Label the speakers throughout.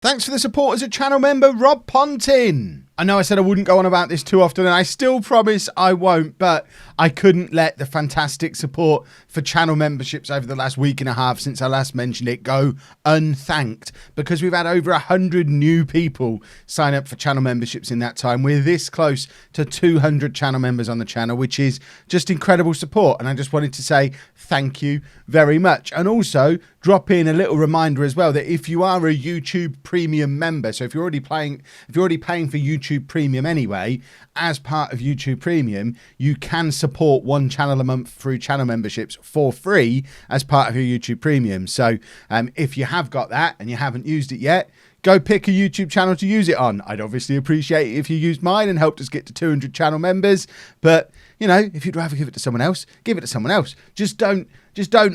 Speaker 1: Thanks for the support as a channel member, Rob Pontin. I know I said I wouldn't go on about this too often, and I still promise I won't, but I couldn't let the fantastic support for channel memberships over the last week and a half since I last mentioned it go unthanked, because we've had over 100 new people sign up for channel memberships in that time. We're this close to 200 channel members on the channel, which is just incredible support, and I just wanted to say thank you very much. And also drop in a little reminder as well that if you are a YouTube Premium member, so if you're already paying for YouTube Premium anyway, as part of YouTube Premium, you can support one channel a month through channel memberships for free as part of your YouTube Premium. So if you have got that and you haven't used it yet, go pick a YouTube channel to use it on. I'd obviously appreciate it if you used mine and helped us get to 200 channel members. But, you know, if you'd rather give it to someone else, give it to someone else. Just don't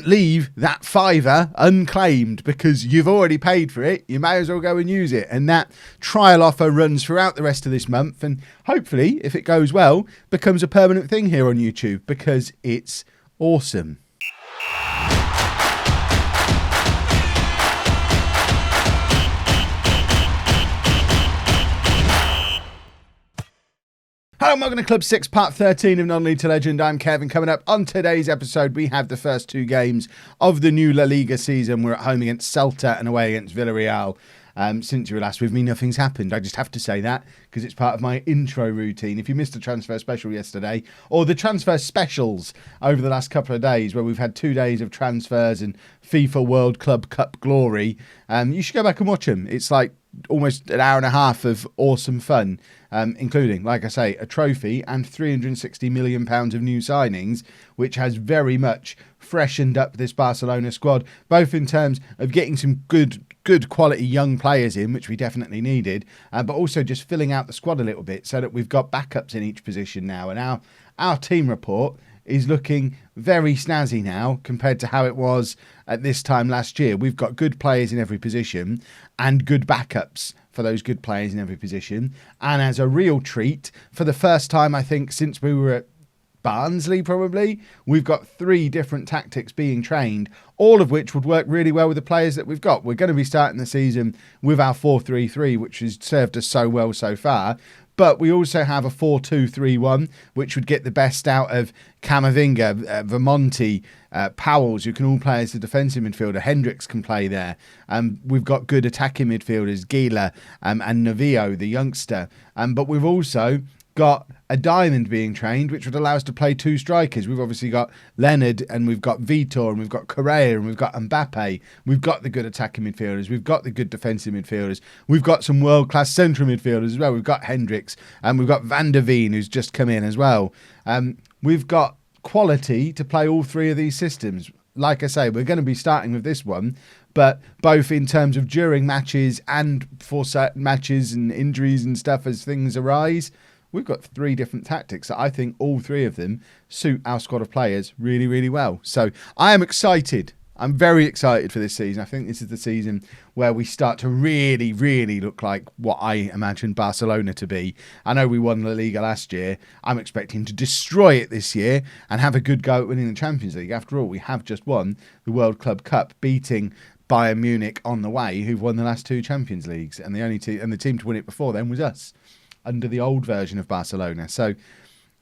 Speaker 1: leave that $5 unclaimed because you've already paid for it. You may as well go and use it. And that trial offer runs throughout the rest of this month. And hopefully, if it goes well, becomes a permanent thing here on YouTube because it's awesome. Hello and welcome to Club 6, Part 13 of Non-League to Legend. I'm Kevin. Coming up on today's episode, we have the first two games of the new La Liga season. We're at home against Celta and away against Villarreal. Since you were last with me, nothing's happened. I just have to say that because it's part of my intro routine. If you missed the transfer special yesterday, or the transfer specials over the last couple of days, where we've had 2 days of transfers and FIFA World Club Cup glory, you should go back and watch them. It's like almost an hour and a half of awesome fun, including, like I say, a trophy and £360 million of new signings, which has very much freshened up this Barcelona squad, both in terms of getting some good quality young players in, which we definitely needed, but also just filling out the squad a little bit so that we've got backups in each position now. And our team report is looking very snazzy now compared to how it was at this time last year. We've got good players in every position and good backups for those good players in every position. And as a real treat, for the first time, I think, since we were at Barnsley, probably, we've got 3 different tactics being trained, all of which would work really well with the players that we've got. We're going to be starting the season with our 4-3-3, which has served us so well so far. But we also have a 4-2-3-1, which would get the best out of Camavinga, Vermonti, Powells, who can all play as a defensive midfielder. Hendricks can play there. We've got good attacking midfielders, Gila and Navio, the youngster. But we've also got a diamond being trained, which would allow us to play 2 strikers. We've obviously got Leonard, and we've got Vitor, and we've got Correa, and we've got Mbappe. We've got the good attacking midfielders. We've got the good defensive midfielders. We've got some world-class central midfielders as well. We've got Hendricks, and we've got Van der Veen, who's just come in as well. We've got quality to play all 3 of these systems. Like I say, we're going to be starting with this one, but both in terms of during matches and for certain matches and injuries and stuff as things arise, we've got 3 different tactics that I think all 3 of them suit our squad of players really, really well. So I am excited. I'm very excited for this season. I think this is the season where we start to really, really look like what I imagine Barcelona to be. I know we won La Liga last year. I'm expecting to destroy it this year and have a good go at winning the Champions League. After all, we have just won the World Club Cup, beating Bayern Munich on the way, who've won the last 2 Champions Leagues. And the team to win it before then was us, under the old version of Barcelona. So,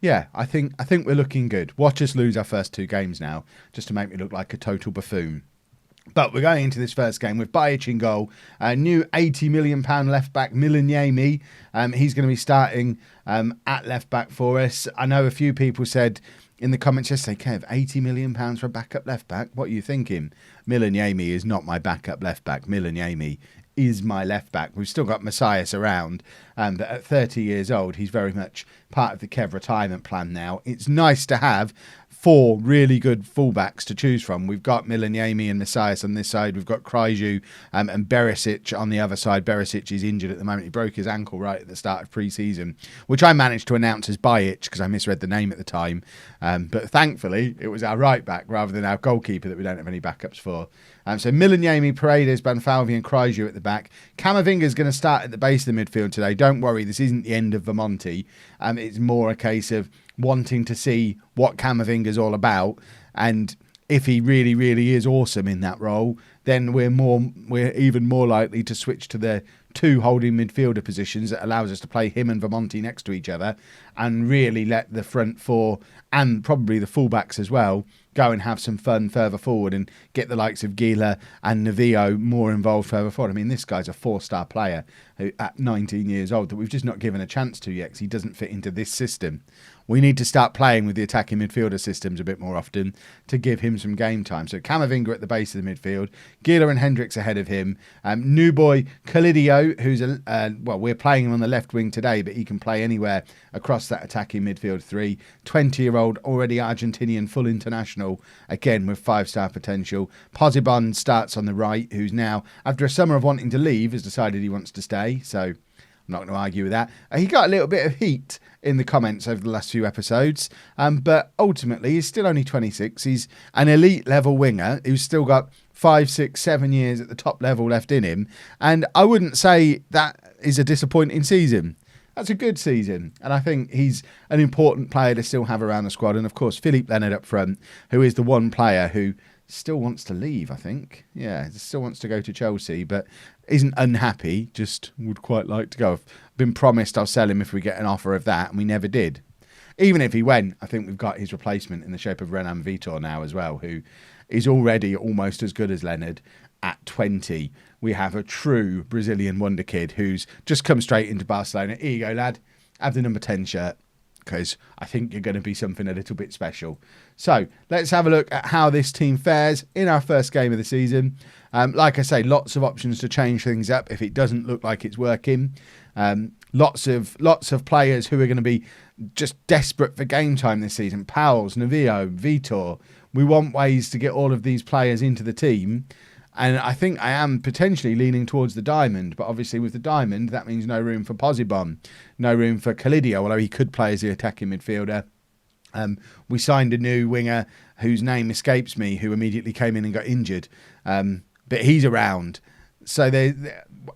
Speaker 1: yeah, I think we're looking good. Watch us lose our first 2 games now, just to make me look like a total buffoon. But we're going into this first game with Bajic in goal. New £80 million left-back, Milaniemi. He's going to be starting at left-back for us. I know a few people said in the comments yesterday, Kev, £80 million for a backup left-back? What are you thinking? Milaniemi is not my backup left-back. Milaniemi is my left back. We've still got Messias around, but at 30 years old, he's very much part of the Kev retirement plan now. It's nice to have 4 really good fullbacks to choose from. We've got Milaniemi and Messias on this side. We've got Krajju and Berisic on the other side. Berisic is injured at the moment. He broke his ankle right at the start of pre-season, which I managed to announce as Bajic because I misread the name at the time. But thankfully, it was our right back rather than our goalkeeper that we don't have any backups for. So Milaniemi, Paredes, Banfalvi and Krajju at the back. Camavinga is going to start at the base of the midfield today. Don't worry, this isn't the end of Vermonti. It's more a case of wanting to see what Camavinga is all about. And if he really, really is awesome in that role, then we're even more likely to switch to the 2 holding midfielder positions that allows us to play him and Vermonti next to each other and really let the front 4 and probably the fullbacks as well go and have some fun further forward and get the likes of Gila and Navio more involved further forward. I mean, this guy's a 4-star player who, at 19 years old, that we've just not given a chance to yet because he doesn't fit into this system. We need to start playing with the attacking midfielder systems a bit more often to give him some game time. So Camavinga at the base of the midfield, Gila and Hendricks ahead of him. New boy Calidio, who's we're playing him on the left wing today, but he can play anywhere across that attacking midfield 3. 20-year-old, already Argentinian, full international, again with 5-star potential. Posibon starts on the right, who's now, after a summer of wanting to leave, has decided he wants to stay. So I'm not going to argue with that. He got a little bit of heat in the comments over the last few episodes, but ultimately he's still only 26. He's an elite level winger who's still got 5, 6, 7 years at the top level left in him, and I wouldn't say that is a disappointing season. That's a good season, and I think he's an important player to still have around the squad. And of course Philippe Leonard up front, who is the one player who still wants to leave, I think. Yeah, still wants to go to Chelsea, but isn't unhappy, just would quite like to go. I've been promised I'll sell him if we get an offer of that, and we never did. Even if he went, I think we've got his replacement in the shape of Renan Vitor now as well, who is already almost as good as Leonard at 20. We have a true Brazilian wonder kid who's just come straight into Barcelona. Here you go, lad. Have the number 10 shirt, because I think you're going to be something a little bit special. So let's have a look at how this team fares in our first game of the season. Like I say, lots of options to change things up if it doesn't look like it's working. Lots of players who are going to be just desperate for game time this season. Pauls, Navio, Vitor. We want ways to get all of these players into the team. And I think I am potentially leaning towards the diamond, but obviously with the diamond, that means no room for Posibon, no room for Calidio, although he could play as the attacking midfielder. We signed a new winger whose name escapes me, who immediately came in and got injured, but he's around. So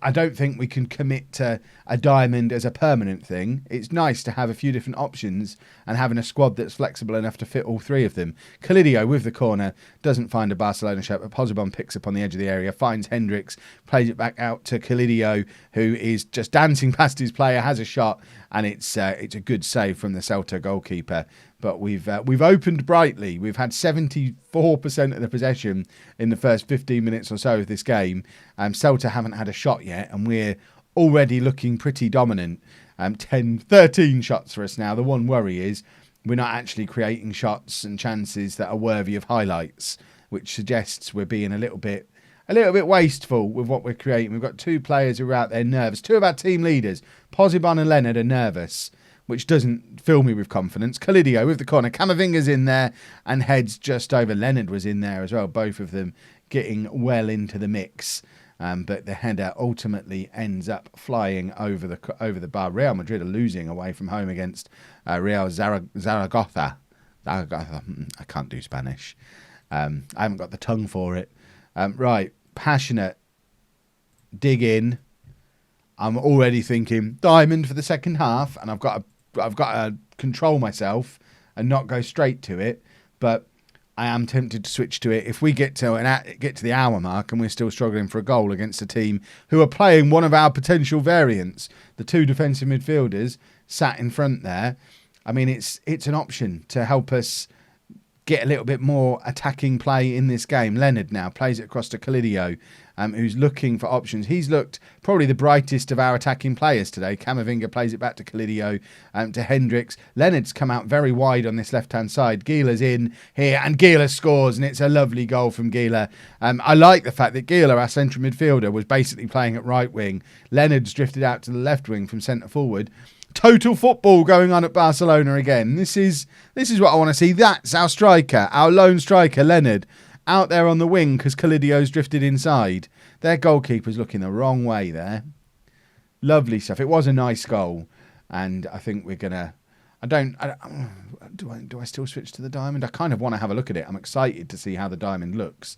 Speaker 1: I don't think we can commit to a diamond as a permanent thing. It's nice to have a few different options and having a squad that's flexible enough to fit all 3 of them. Calidio with the corner doesn't find a Barcelona shot, but Posibon picks up on the edge of the area, finds Hendricks, plays it back out to Calidio, who is just dancing past his player, has a shot, and it's a good save from the Celta goalkeeper. But we've opened brightly. We've had 74% of the possession in the first 15 minutes or so of this game. Celta haven't had a shot yet, and we're already looking pretty dominant. 13 shots for us now. The one worry is we're not actually creating shots and chances that are worthy of highlights, which suggests we're being a little bit wasteful with what we're creating. We've got 2 players who are out there nervous. 2 of our team leaders, Posibon and Leonard, are nervous, which doesn't fill me with confidence. Calidio with the corner. Camavinga's in there and heads just over. Leonard was in there as well. Both of them getting well into the mix. But the header ultimately ends up flying over the bar. Real Madrid are losing away from home against Real Zaragoza. I can't do Spanish. I haven't got the tongue for it. Right, passionate. Dig in. I'm already thinking diamond for the second half, and I've got to control myself and not go straight to it. But I am tempted to switch to it if we get to the hour mark and we're still struggling for a goal against a team who are playing one of our potential variants. The 2 defensive midfielders sat in front there. I mean, it's an option to help us get a little bit more attacking play in this game. Leonard now plays it across to Calidio, who's looking for options. He's looked probably the brightest of our attacking players today. Camavinga plays it back to Calidio, to Hendricks. Leonard's come out very wide on this left-hand side. Gila's in here, and Gila scores, and it's a lovely goal from Gila. I like the fact that Gila, our central midfielder, was basically playing at right wing. Leonard's drifted out to the left wing from centre forward. Total football going on at Barcelona again. This is what I want to see. That's our striker, our lone striker, Leonard, out there on the wing because Calidio's drifted inside. Their goalkeeper's looking the wrong way there. Lovely stuff. It was a nice goal, and I think we're gonna Do I still switch to the diamond? I kind of want to have a look at it. I'm excited to see how the diamond looks.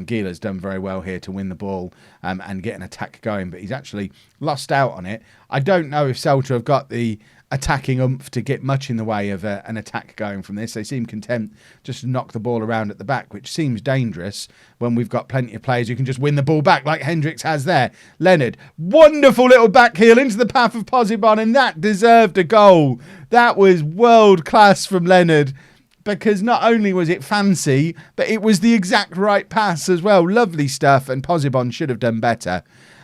Speaker 1: Gila's done very well here to win the ball and get an attack going, but he's actually lost out on it. I don't know if Celta have got the attacking oomph to get much in the way of an attack going from this. They seem content just to knock the ball around at the back, which seems dangerous when we've got plenty of players who can just win the ball back like Hendricks has there. Leonard, wonderful little back heel into the path of Posibon, and that deserved a goal. That was world class from Leonard, because not only was it fancy, but it was the exact right pass as well. Lovely stuff, and Posibon should have done better.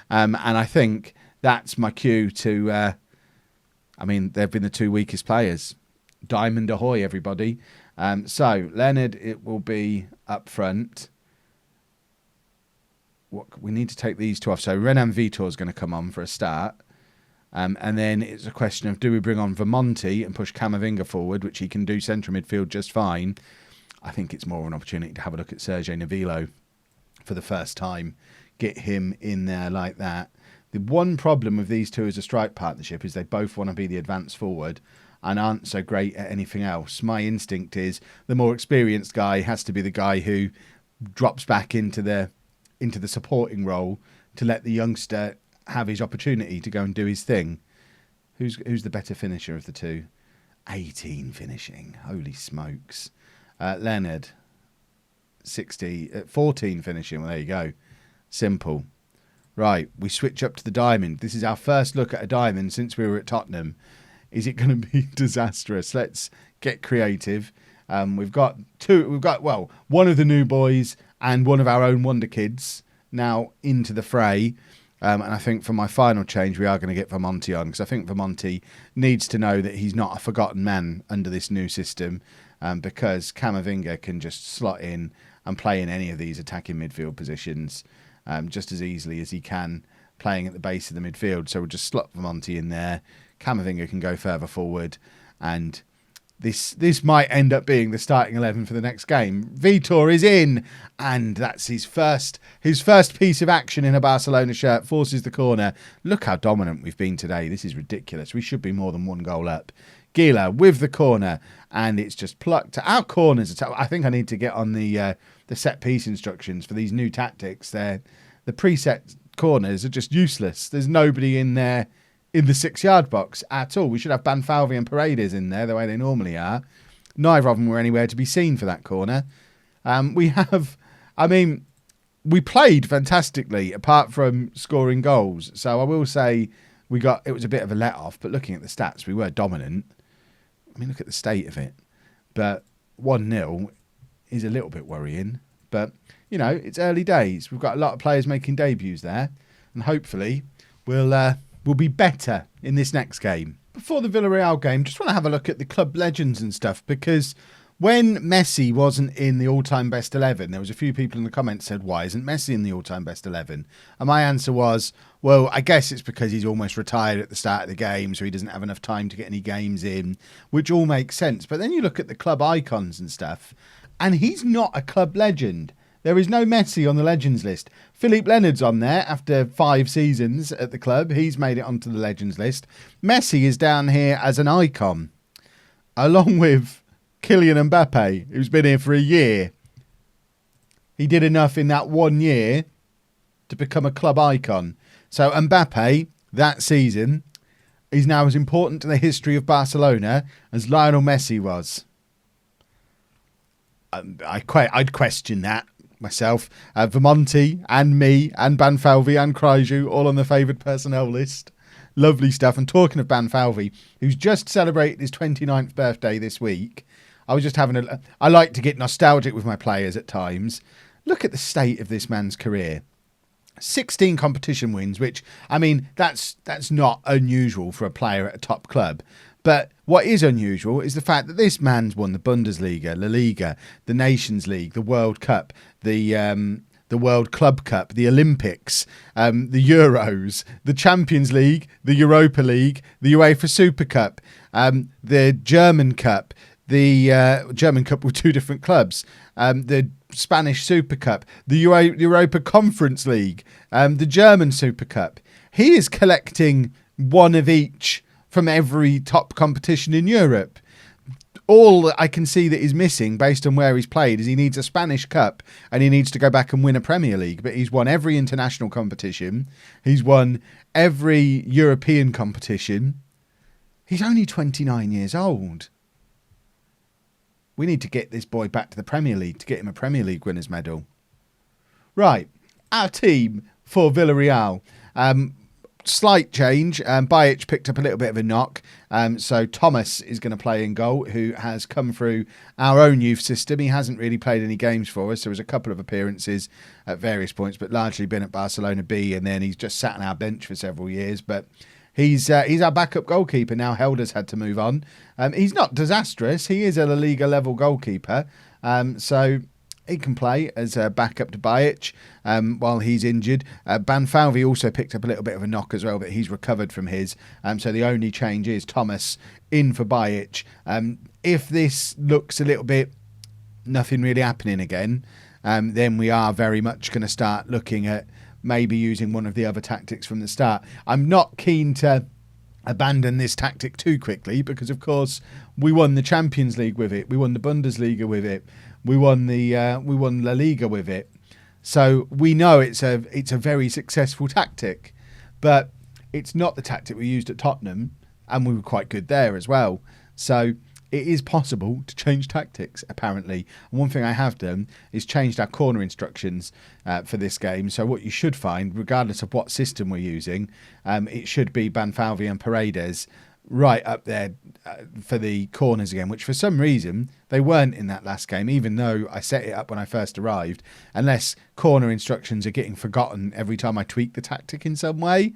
Speaker 1: And I think that's my cue to... they've been the two weakest players. Diamond ahoy, everybody. So, Leonard, it will be up front. We need to take these two off. So, Renan Vitor is going to come on for a start. And then it's a question of, do we bring on Vermonti and push Camavinga forward, which he can do centre midfield just fine. I think it's more an opportunity to have a look at Sergio Navilo for the first time. Get him in there like that. The one problem with these two as a strike partnership is they both want to be the advanced forward and aren't so great at anything else. My instinct is the more experienced guy has to be the guy who drops back into the supporting role to let the youngster have his opportunity to go and do his thing. Who's the better finisher of the two? 18 finishing. Holy smokes. Leonard, 14 finishing. Well, there you go. Simple. Right, we switch up to the diamond. This is our first look at a diamond since we were at Tottenham. Is it going to be disastrous? Let's get creative. We've got one of the new boys and one of our own wonder kids now into the fray. And I think for my final change, we are going to get Vermonti on, because I think Vermonti needs to know that he's not a forgotten man under this new system, because Camavinga can just slot in and play in any of these attacking midfield positions just as easily as he can playing at the base of the midfield. So we'll just slot Vermonti in there. Camavinga can go further forward, and this might end up being the starting 11 for the next game. Vitor is in, and that's his first piece of action in a Barcelona shirt. Forces the corner. Look how dominant we've been today. This is ridiculous. We should be more than one goal up. Gila with the corner, and it's just plucked out corners. I think I need to get on the set piece instructions for these new tactics. The preset corners are just useless. There's nobody in there in the 6-yard box at all. We should have Banfalvi and Paredes in there the way they normally are. Neither of them were anywhere to be seen for that corner. We played fantastically apart from scoring goals. So I will say it was a bit of a let-off, but looking at the stats, we were dominant. I mean, look at the state of it. But 1-0 is a little bit worrying. But, it's early days. We've got a lot of players making debuts there. And hopefully we'll be better in this next game. Before the Villarreal game, just want to have a look at the club legends and stuff, because when Messi wasn't in the all-time best 11, there was a few people in the comments said, why isn't Messi in the all-time best 11? And my answer was, well, I guess it's because he's almost retired at the start of the game, so he doesn't have enough time to get any games in, which all makes sense. But then you look at the club icons and stuff, and he's not a club legend. There is no Messi on the legends list. Philippe Leonard's on there after 5 seasons at the club. He's made it onto the legends list. Messi is down here as an icon, along with Kylian Mbappe, who's been here for a year. He did enough in that 1 year to become a club icon. So Mbappe, that season, is now as important to the history of Barcelona as Lionel Messi was. I'd question that myself. Vermonti and me and Banfalvi and Kraju all on the favoured personnel list. Lovely stuff. And talking of Banfalvi, who's just celebrated his 29th birthday this week, I was just I like to get nostalgic with my players at times. Look at the state of this man's career. 16 competition wins, which, that's not unusual for a player at a top club. But what is unusual is the fact that this man's won the Bundesliga, La Liga, the Nations League, the World Cup, the World Club Cup, the Olympics, the Euros, the Champions League, the Europa League, the UEFA Super Cup, the German Cup, the German Cup with 2 different clubs, the Spanish Super Cup, the Europa Conference League, the German Super Cup. He is collecting one of each from every top competition in Europe. All I can see that is missing based on where he's played is he needs a Spanish Cup and he needs to go back and win a Premier League. But he's won every international competition. He's won every European competition. He's only 29 years old. We need to get this boy back to the Premier League to get him a Premier League winners medal. Right, our team for Villarreal. Slight change. Bajic picked up a little bit of a knock. So Thomas is going to play in goal, who has come through our own youth system. He hasn't really played any games for us. There was a couple of appearances at various points, but largely been at Barcelona B, and then he's just sat on our bench for several years. But he's our backup goalkeeper now. Helder's had to move on. He's not disastrous. He is a La Liga level goalkeeper. So he can play as a backup to Bajic while he's injured. Banfalvi also picked up a little bit of a knock as well, but he's recovered from his. So the only change is Thomas in for Bajic. If this looks a little bit nothing really happening again, then we are very much going to start looking at maybe using one of the other tactics from the start. I'm not keen to abandon this tactic too quickly because, of course, we won the Champions League with it. We won the Bundesliga with it. We won La Liga with it. So we know it's a very successful tactic, but it's not the tactic we used at Tottenham, and we were quite good there as well. So it is possible to change tactics, apparently. And one thing I have done is changed our corner instructions for this game. So what you should find, regardless of what system we're using, it should be Banfalvi and Paredes right up there for the corners again, which for some reason they weren't in that last game, even though I set it up when I first arrived, unless corner instructions are getting forgotten every time I tweak the tactic in some way.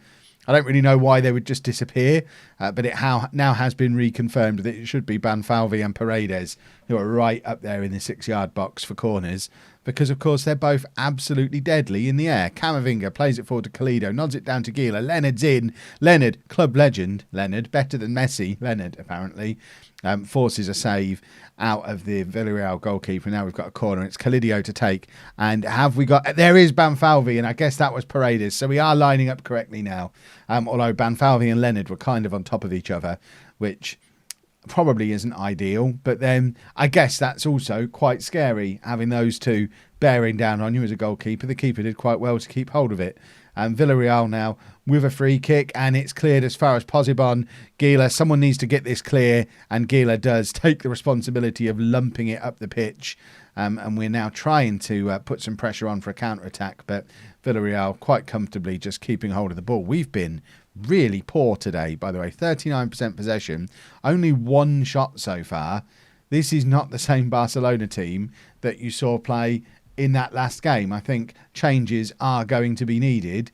Speaker 1: I don't really know why they would just disappear, but it now has been reconfirmed that it should be Banfalvi and Paredes who are right up there in the 6-yard box for corners, because, of course, they're both absolutely deadly in the air. Camavinga plays it forward to Calido, nods it down to Gila. Leonard's in. Leonard, club legend. Leonard, better than Messi. Leonard, apparently, forces a save out of the Villarreal goalkeeper. Now we've got a corner. It's Calidio to take. And have we got... There is Banfalvi, and I guess that was Paredes. So we are lining up correctly now. Although Banfalvi and Leonard were kind of on top of each other, which probably isn't ideal, but then I guess that's also quite scary, having those two bearing down on you as a goalkeeper. The keeper did quite well to keep hold of it. Villarreal now with a free kick, and it's cleared as far as Posibon. Gila, someone needs to get this clear, and Gila does take the responsibility of lumping it up the pitch. And we're now trying to put some pressure on for a counter-attack, but Villarreal quite comfortably just keeping hold of the ball. We've been really poor today, by the way. 39% possession, only one shot so far. This is not the same Barcelona team that you saw play in that last game. I think changes are going to be needed.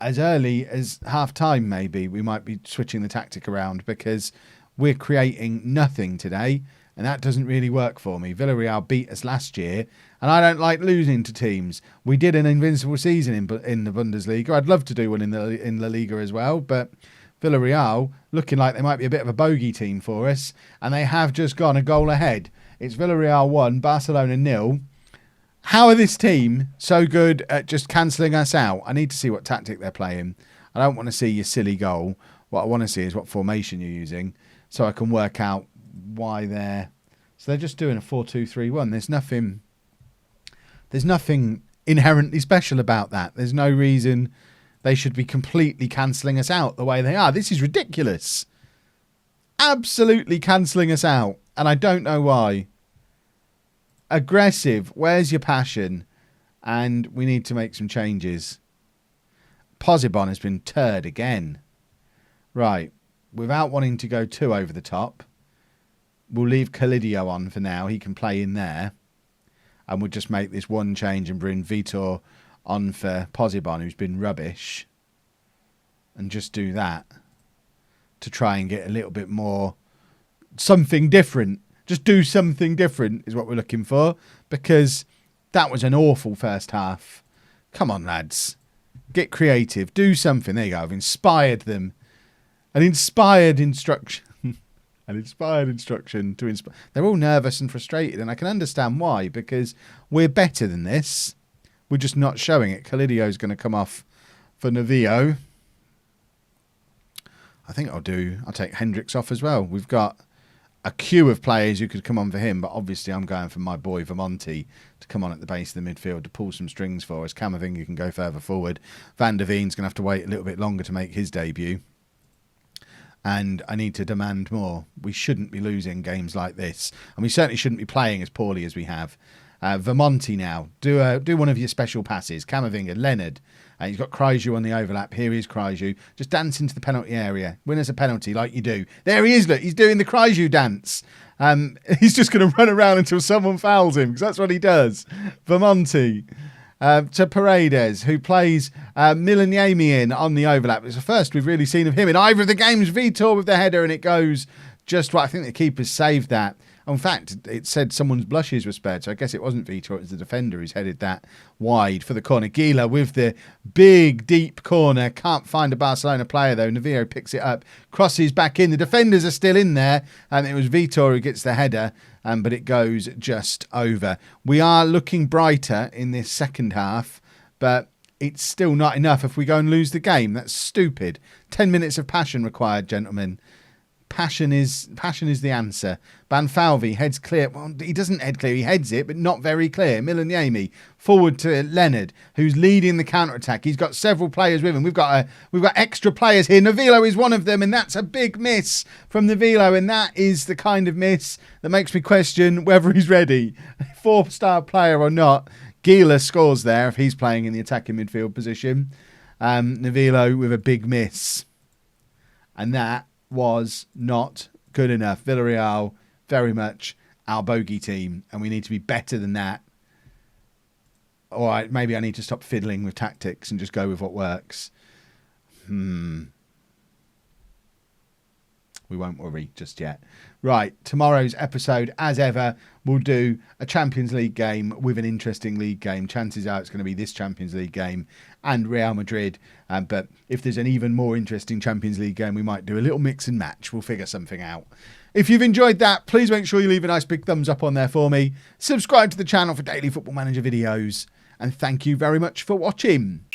Speaker 1: As early as half-time, maybe, we might be switching the tactic around, because we're creating nothing today, and that doesn't really work for me. Villarreal beat us last year, and I don't like losing to teams. We did an invincible season in the Bundesliga. I'd love to do one in La Liga as well, but Villarreal looking like they might be a bit of a bogey team for us, and they have just gone a goal ahead. It's Villarreal 1, Barcelona 0. How are this team so good at just cancelling us out? I need to see what tactic they're playing. I don't want to see your silly goal. What I want to see is what formation you're using, so I can work out why they're... So they're just doing a 4-2-3-1. There's nothing inherently special about that. There's no reason they should be completely cancelling us out the way they are. This is ridiculous. Absolutely cancelling us out. And I don't know why. Aggressive. Where's your passion? And we need to make some changes. Posibon has been turd again. Right. Without wanting to go too over the top, we'll leave Calidio on for now. He can play in there. And we'll just make this one change and bring Vitor on for Posibon, who's been rubbish. And just do that to try and get a little bit more... something different. Just do something different is what we're looking for. Because that was an awful first half. Come on, lads. Get creative. Do something. There you go. I've inspired them. An inspired instruction. An inspired instruction to inspire. They're all nervous and frustrated, and I can understand why, because we're better than this. We're just not showing it. Calidio's going to come off for Navillo. I think I'll take Hendricks off as well. We've got a queue of players who could come on for him, but obviously I'm going for my boy Vermonti to come on at the base of the midfield to pull some strings for us. Camavinga can go further forward. Van der Veen's going to have to wait a little bit longer to make his debut. And I need to demand more. We shouldn't be losing games like this. And we certainly shouldn't be playing as poorly as we have. Vermonti now. Do one of your special passes. Camavinga, Leonard. He's got Kryju on the overlap. Here is Kryju. Just dance into the penalty area. Win us a penalty like you do. There he is, look. He's doing the Kryju dance. He's just going to run around until someone fouls him, because that's what he does. Vermonti. To Paredes, who plays Milaniemi in on the overlap. It's the first we've really seen of him in either of the games. Vitor with the header, and it goes just right. I think the keeper's saved that. In fact, it said someone's blushes were spared, so I guess it wasn't Vitor, it was the defender who's headed that wide for the corner. Gila with the big, deep corner. Can't find a Barcelona player, though. Navarro picks it up, crosses back in. The defenders are still in there, and it was Vitor who gets the header, but it goes just over. We are looking brighter in this second half, but it's still not enough if we go and lose the game. That's stupid. 10 minutes of passion required, gentlemen. Passion is the answer. Banfalvi heads clear. Well, he doesn't head clear. He heads it, but not very clear. Milaniemi forward to Leonard, who's leading the counter-attack. He's got several players with him. We've got extra players here. Navilo is one of them, and that's a big miss from Navilo, and that is the kind of miss that makes me question whether he's ready. 4-star player or not. Gila scores there if he's playing in the attacking midfield position. Navilo with a big miss. And that was not good enough. Villarreal, very much our bogey team, and we need to be better than that. All right, maybe I need to stop fiddling with tactics and just go with what works. We won't worry just yet. Right, tomorrow's episode, as ever, we'll do a Champions League game with an interesting league game. Chances are it's going to be this Champions League game and Real Madrid. But if there's an even more interesting Champions League game, we might do a little mix and match. We'll figure something out. If you've enjoyed that, please make sure you leave a nice big thumbs up on there for me. Subscribe to the channel for daily Football Manager videos. And thank you very much for watching.